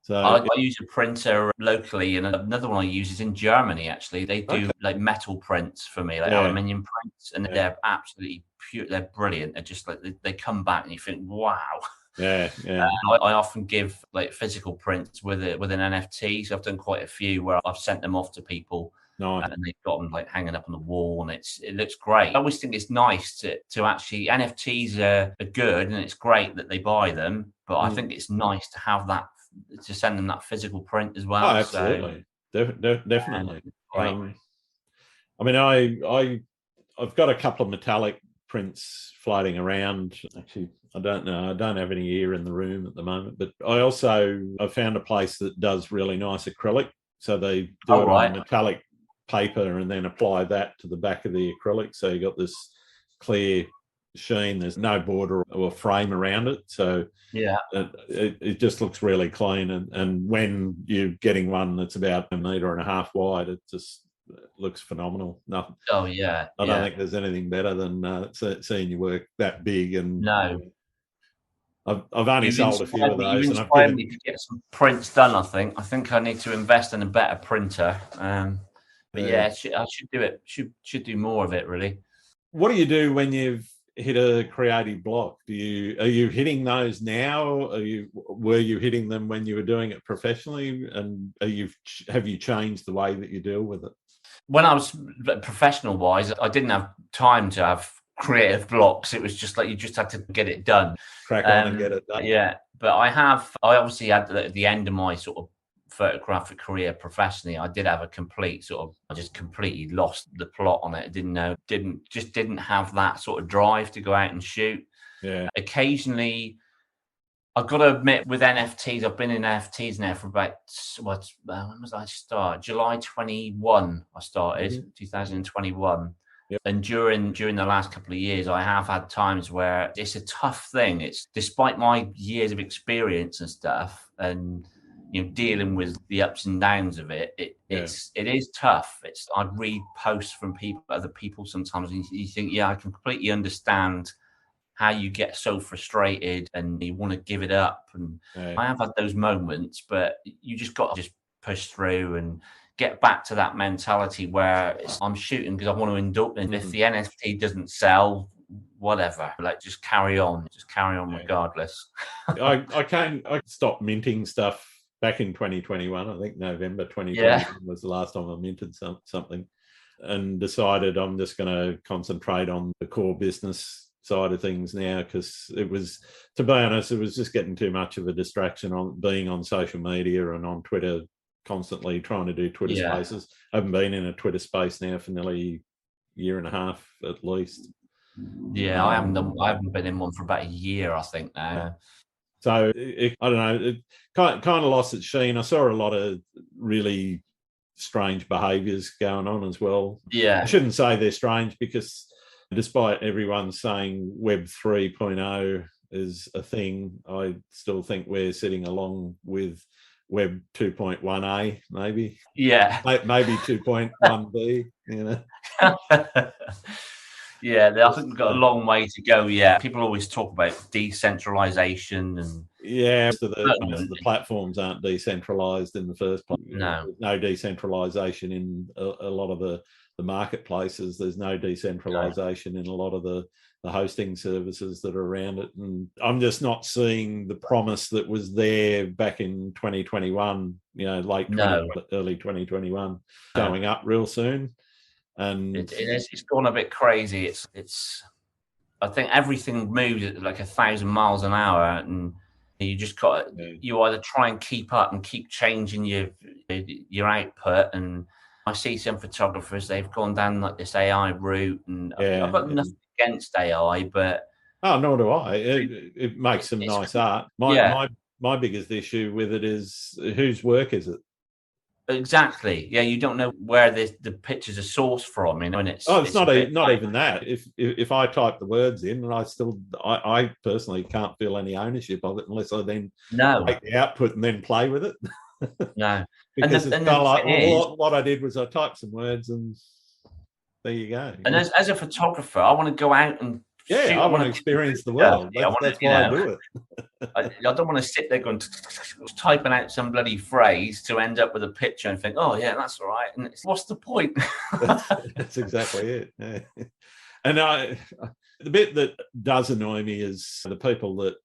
So I use a printer locally, and another one I use is in Germany. Actually, they do like metal prints for me, like aluminium prints, and they're absolutely pure. They're brilliant. They're just like they come back, and you think, wow. Yeah. I often give like physical prints with an NFT. So I've done quite a few where I've sent them off to people. Nice. And they've got them like hanging up on the wall, and it looks great. I always think it's nice to actually NFTs are good, and it's great that they buy them. But I think it's nice to have that, to send them that physical print as well. Oh, absolutely, definitely. Right. I mean, I've got a couple of metallic prints floating around. Actually, I don't know. I don't have any here in the room at the moment. But I found a place that does really nice acrylic. So they do it on metallic paper and then apply that to the back of the acrylic. So you got this clear sheen. There's no border or frame around it. So it just looks really clean. And when you're getting one that's about 1.5 meters wide, it just looks phenomenal. Nothing. Oh yeah. I don't think there's anything better than seeing your work that big. And no, I've only sold a few of those. You've inspired me to get some prints done. I think I need to invest in a better printer. But I should do it. Should do more of it, really. What do you do when you've hit a creative block? Are you hitting those now? Were you hitting them when you were doing it professionally? And have you changed the way that you deal with it? When I was professional wise, I didn't have time to have creative blocks. It was just like you just had to get it done. Crack on and get it done. Yeah, but I obviously had at the end of my sort of photographic career professionally, I did have I just completely lost the plot on it. I didn't have that sort of drive to go out and shoot. Yeah. Occasionally, I've got to admit, with NFTs, I've been in NFTs now for about, when was I start? July 21, I started, 2021. Yep. And during the last couple of years, I have had times where it's a tough thing. It's despite my years of experience and stuff, and dealing with the ups and downs of it, it is tough. I read posts from other people sometimes, and you think, I can completely understand how you get so frustrated and you want to give it up. And I have had those moments, but you just got to just push through and get back to that mentality where I'm shooting because I want to indulge. And if the NFT doesn't sell, whatever, like just carry on regardless. I stopped minting stuff back in 2021. I think November 2021 was the last time I minted something, and decided I'm just going to concentrate on the core business side of things now, because to be honest, it was just getting too much of a distraction on being on social media and on Twitter, constantly trying to do Twitter spaces. I haven't been in a Twitter space now for nearly a year and a half at least. Yeah, I haven't been in one for about a year, I think now. So I don't know, it kind of lost its sheen. I saw a lot of really strange behaviours going on as well. Yeah, I shouldn't say they're strange, because despite everyone saying Web 3.0 is a thing, I still think we're sitting along with Web 2.1a, maybe. Yeah. Maybe 2.1b, Yeah, I think we've got a long way to go. Yeah, people always talk about decentralization and so the platforms aren't decentralized in the first place. No, there's no decentralization in a lot of the marketplaces. There's no decentralization in a lot of the hosting services that are around it. And I'm just not seeing the promise that was there back in 2021, early 2021, showing up real soon. And it's gone a bit crazy. It's I think everything moves at like 1,000 miles an hour, and you just got you either try and keep up and keep changing your output. And I see some photographers, they've gone down like this AI route, and I've got nothing against AI, but nor do I. It makes some nice art. My biggest issue with it is, whose work is it? Exactly. Yeah, you don't know where the pictures are sourced from, and it's not even that. If I type the words in, and I personally can't feel any ownership of it unless I then take the output and then play with it. No, because what I did was I typed some words, and there you go. And as a photographer, I want to go out and Yeah, I want to experience the world. That's why I do it. I don't want to sit there going typing out some bloody phrase to end up with a picture and think, oh yeah, that's all right. And what's the point? That's exactly it. Yeah. And the bit that does annoy me is the people that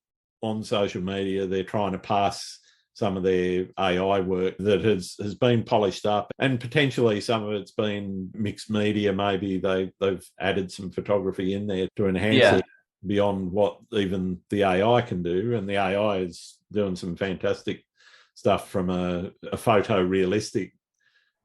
on social media, they're trying to pass some of their AI work that has been polished up, and potentially some of it's been mixed media. Maybe they've added some photography in there to enhance it beyond what even the AI can do. And the AI is doing some fantastic stuff from a photorealistic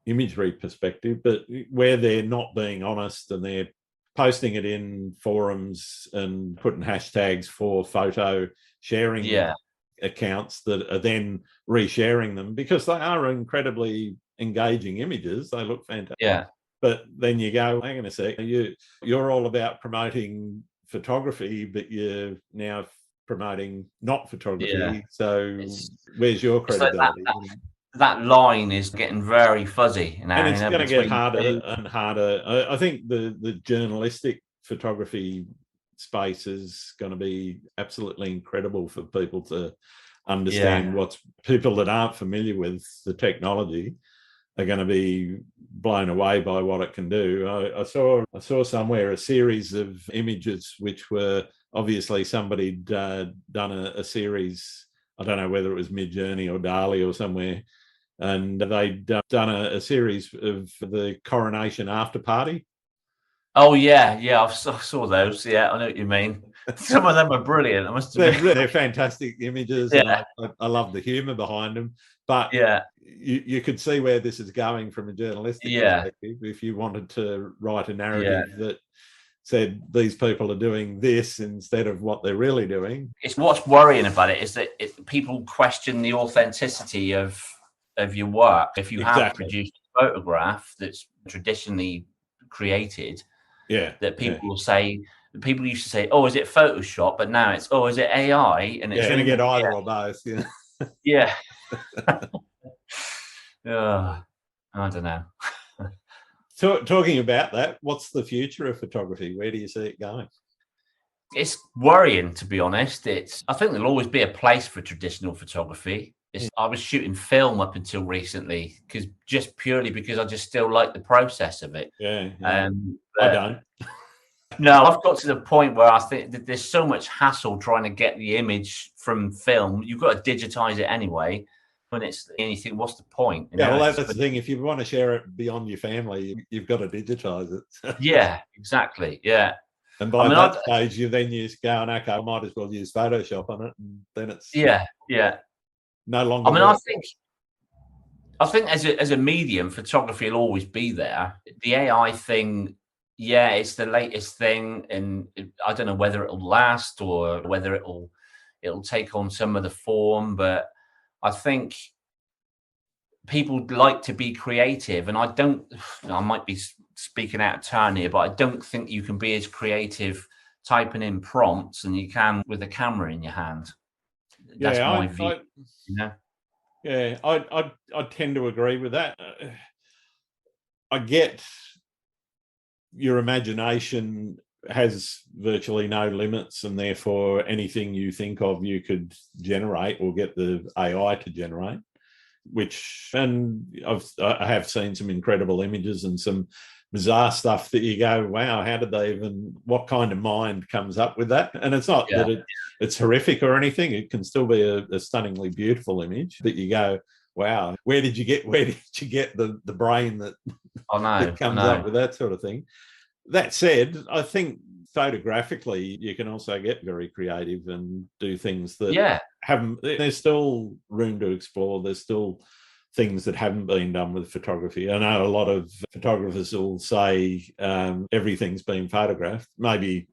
imagery perspective, but where they're not being honest and they're posting it in forums and putting hashtags for photo sharing accounts that are then resharing them, because they are incredibly engaging images. They look fantastic. Yeah. But then you go, hang on a sec, you're all about promoting photography, but you're now promoting not photography. Yeah. So where's your credibility? That line is getting very fuzzy now. And it's going to get harder and harder. I think the journalistic photography space is going to be absolutely incredible for people to understand. What's people that aren't familiar with the technology are going to be blown away by what it can do. I saw somewhere a series of images which were obviously somebody'd done a series. I don't know whether it was Midjourney or DALL-E or somewhere, and they'd done a series of the coronation after party. Oh yeah, I saw those. Yeah, I know what you mean. Some of them are brilliant. I must admit. They're fantastic images. Yeah. And I love the humour behind them. But you could see where this is going from a journalistic perspective. If you wanted to write a narrative that said these people are doing this instead of what they're really doing. It's what's worrying about it is that people question the authenticity of your work. If you have produced a photograph that's traditionally created, that people will say, people used to say, oh, is it Photoshop? But now it's, oh, is it AI? And it's going to get either or both. Yeah. I don't know. Talking about that, what's the future of photography? Where do you see it going? It's worrying, to be honest. I think there'll always be a place for traditional photography. I was shooting film up until recently, just purely because I just still like the process of it. I don't. No, I've got to the point where I think that there's so much hassle trying to get the image from film. You've got to digitize it anyway. When it's anything, what's the point? Well, that's the thing. If you want to share it beyond your family, you've got to digitize it. Yeah, exactly. Yeah. And by that stage, you then use going, okay, I might as well use Photoshop on it, and then it's no longer. I think as a medium, photography will always be there. The AI thing, it's the latest thing, and I don't know whether it'll last or whether it'll take on some of the form, but I think people like to be creative, and I might be speaking out of turn here, but I don't think you can be as creative typing in prompts than you can with a camera in your hand. That's my view. I tend to agree with that. I get your imagination has virtually no limits, and therefore anything you think of you could generate or get the AI to generate, and I have seen some incredible images and some bizarre stuff that you go, wow, how did they what kind of mind comes up with that? And it's not that it's horrific or anything. It can still be a stunningly beautiful image that you go, wow, where did you get the brain that comes up with that sort of thing? That said, I think photographically you can also get very creative and do things that there's still room to explore. There's still things that haven't been done with photography. I know a lot of photographers will say everything's been photographed. Maybe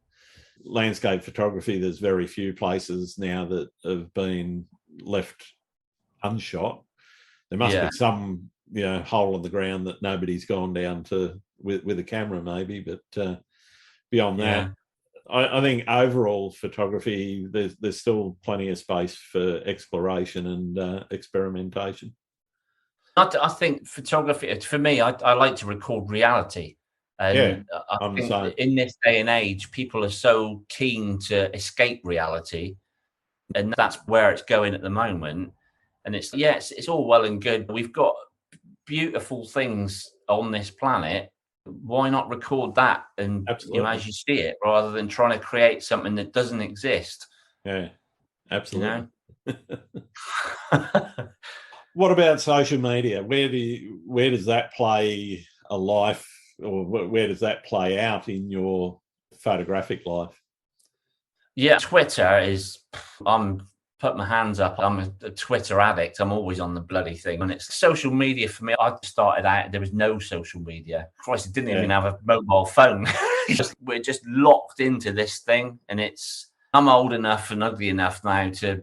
landscape photography, there's very few places now that have been left unshot. There must be some hole in the ground that nobody's gone down to with a camera maybe, but beyond that, I think overall photography, there's still plenty of space for exploration and experimentation. I think photography, for me, I like to record reality. And I I'm the think same. in this day and age, people are so keen to escape reality, and that's where it's going at the moment. And it's all well and good. We've got beautiful things on this planet. Why not record that and Absolutely. as you see it, rather than trying to create something that doesn't exist? Yeah, absolutely. What about social media? Where does that play a life, or where does that play out in your photographic life? Yeah, Twitter is. I'm put my hands up. I'm a Twitter addict. I'm always on the bloody thing, and it's social media for me. I started out. There was no social media. Christ, I didn't even have a mobile phone. We're just locked into this thing, and it's. I'm old enough and ugly enough now to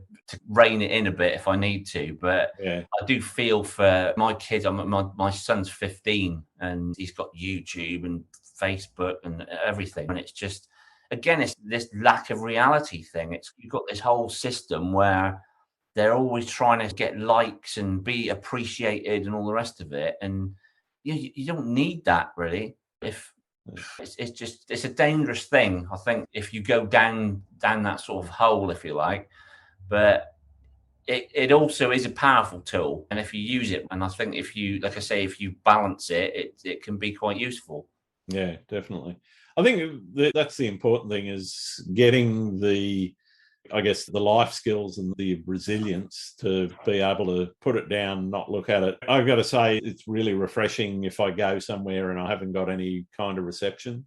rein it in a bit if I need to, but I do feel for my kids. My son's 15 and he's got YouTube and Facebook and everything, and it's just. Again, it's this lack of reality thing. You've got this whole system where they're always trying to get likes and be appreciated and all the rest of it, and you don't need that really. If it's a dangerous thing, I think, if you go down that sort of hole, if you like. But it also is a powerful tool, and if you use it, and I think if you, like I say, if you balance it, it can be quite useful. Yeah, definitely. I think that's the important thing, is getting the life skills and the resilience to be able to put it down, not look at it. I've got to say, it's really refreshing if I go somewhere and I haven't got any kind of reception.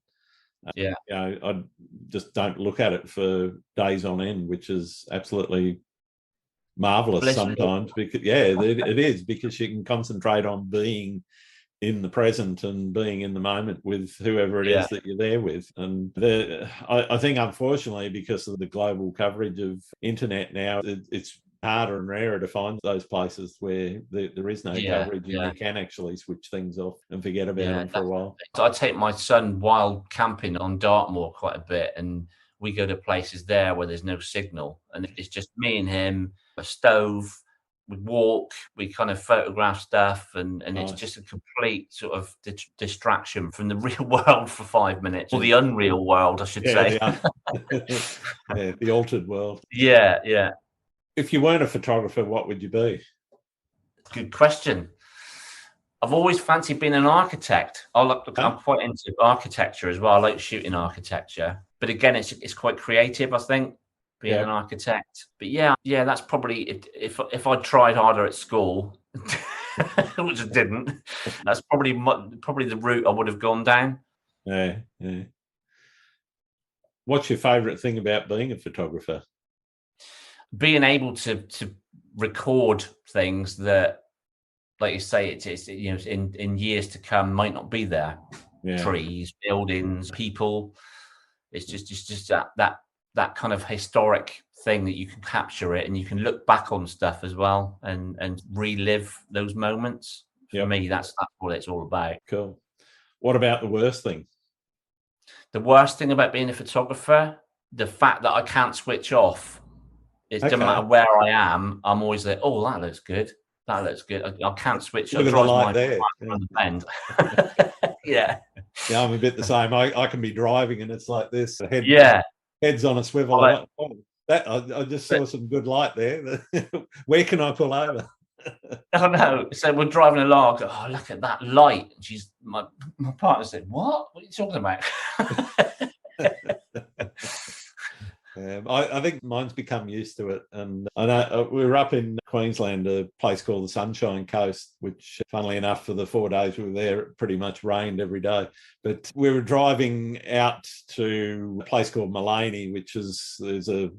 I just don't look at it for days on end, which is absolutely marvelous sometimes. Because it is, because you can concentrate on being in the present and being in the moment with whoever it is that you're there with. And I think, unfortunately, because of the global coverage of internet now, it's harder and rarer to find those places where there is no coverage and you can actually switch things off and forget about them for a while. I take my son wild camping on Dartmoor quite a bit, and we go to places there where there's no signal, and it's just me and him, a stove. We walk, we kind of photograph stuff, and it's just a complete sort of distraction from the real world for 5 minutes, or the unreal world, I should say. The altered world. Yeah. If you weren't a photographer, what would you be? Good question. I've always fancied being an architect. I'm quite into architecture as well. I like shooting architecture, but again, it's quite creative, I think, being an architect. But yeah, that's probably it. If I tried harder at school, which I didn't, that's probably the route I would have gone down. Yeah. What's your favourite thing about being a photographer? Being able to record things that, like you say, it's in years to come might not be there. Trees, buildings, people. It's just that kind of historic thing that you can capture it, and you can look back on stuff as well and relive those moments. For me, that's what it's all about. Cool. What about the worst thing? The worst thing about being a photographer, the fact that I can't switch off. It doesn't matter where I am. I'm always like, oh, that looks good. That looks good. I can't switch. Look at the light there. On the bend. Yeah, I'm a bit the same. I can be driving and it's like this. Head's on a swivel. I just saw some good light there. Where can I pull over? Oh no! So we're driving along. I go, oh, look at that light. My partner said, "What? What are you talking about?" I think mine's become used to it. And I know we were up in Queensland, a place called the Sunshine Coast, which, funnily enough, for the 4 days we were there, it pretty much rained every day. But we were driving out to a place called Mullaney, which there's a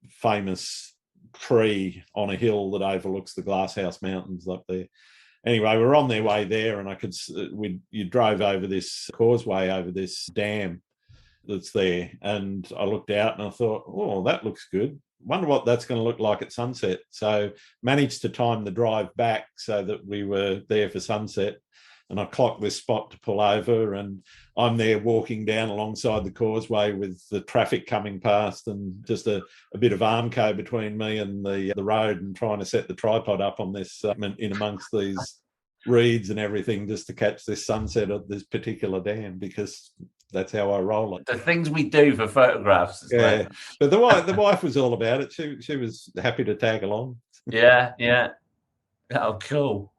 famous tree on a hill that overlooks the Glasshouse Mountains up there. Anyway, we were on their way there, and you drove over this causeway over this dam that's there, and I looked out and I thought, oh, that looks good. Wonder what that's going to look like at sunset. So managed to time the drive back so that we were there for sunset, and I clocked this spot to pull over, and I'm there walking down alongside the causeway with the traffic coming past, and just a bit of armco between me and the road, and trying to set the tripod up on this in amongst these reeds and everything just to catch this sunset at this particular dam, because that's how I roll it. The things we do for photographs. Yeah, but the wife was all about it. She was happy to tag along. Yeah. Oh, cool.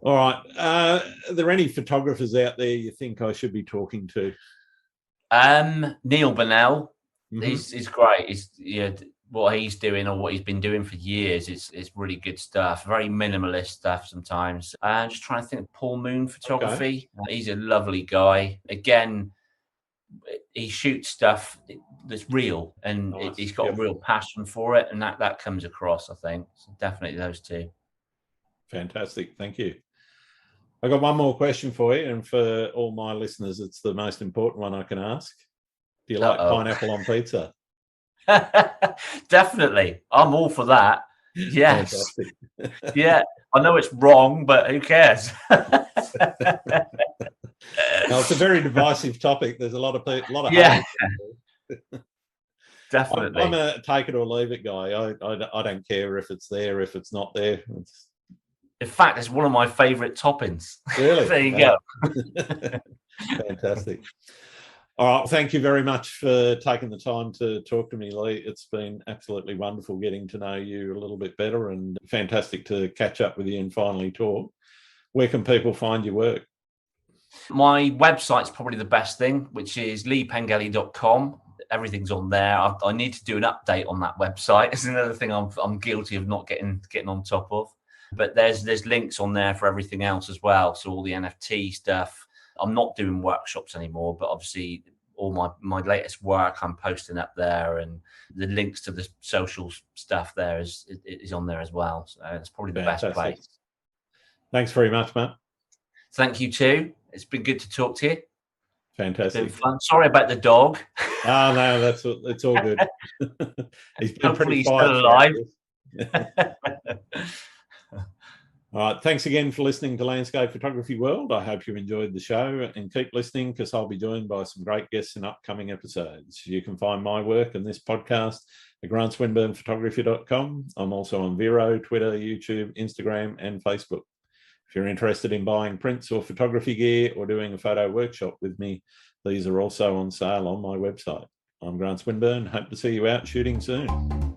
All right. Are there any photographers out there you think I should be talking to? Neil Burnell. He's great. What he's doing or what he's been doing for years is really good stuff. Very minimalist stuff sometimes. Just trying to think of Paul Moon photography. Okay. He's a lovely guy. Again, he shoots stuff that's real, and he's got a real passion for it, and that comes across, I think. So definitely those two. Fantastic. Thank you. I got one more question for you, and for all my listeners, it's the most important one I can ask. Do you like pineapple on pizza? Definitely. I'm all for that. Yes. Yeah. I know it's wrong, but who cares? No, it's a very divisive topic. There's a lot of people, yeah. Definitely. I'm a take it or leave it guy. I don't care if it's there, if it's not there. In fact, it's one of my favourite toppings. Really? There you go. Fantastic. All right. Thank you very much for taking the time to talk to me, Lee. It's been absolutely wonderful getting to know you a little bit better, and fantastic to catch up with you and finally talk. Where can people find your work? My website's probably the best thing, which is leepengelly.com. Everything's on there. I need to do an update on that website. It's another thing I'm guilty of not getting on top of. But there's links on there for everything else as well. So all the NFT stuff. I'm not doing workshops anymore, but obviously all my latest work I'm posting up there, and the links to the social stuff there is on there as well. So it's probably the best place. Thanks very much, Matt. Thank you too. It's been good to talk to you. Fantastic. It's been fun. Sorry about the dog. Oh no, it's all good. He's been pretty still alive. All right. Thanks again for listening to Landscape Photography World. I hope you enjoyed the show, and keep listening, because I'll be joined by some great guests in upcoming episodes. You can find my work and this podcast at grantswinburnphotography.com. I'm also on Vero, Twitter, YouTube, Instagram, and Facebook. If you're interested in buying prints or photography gear or doing a photo workshop with me, these are also on sale on my website. I'm Grant Swinburne. Hope to see you out shooting soon.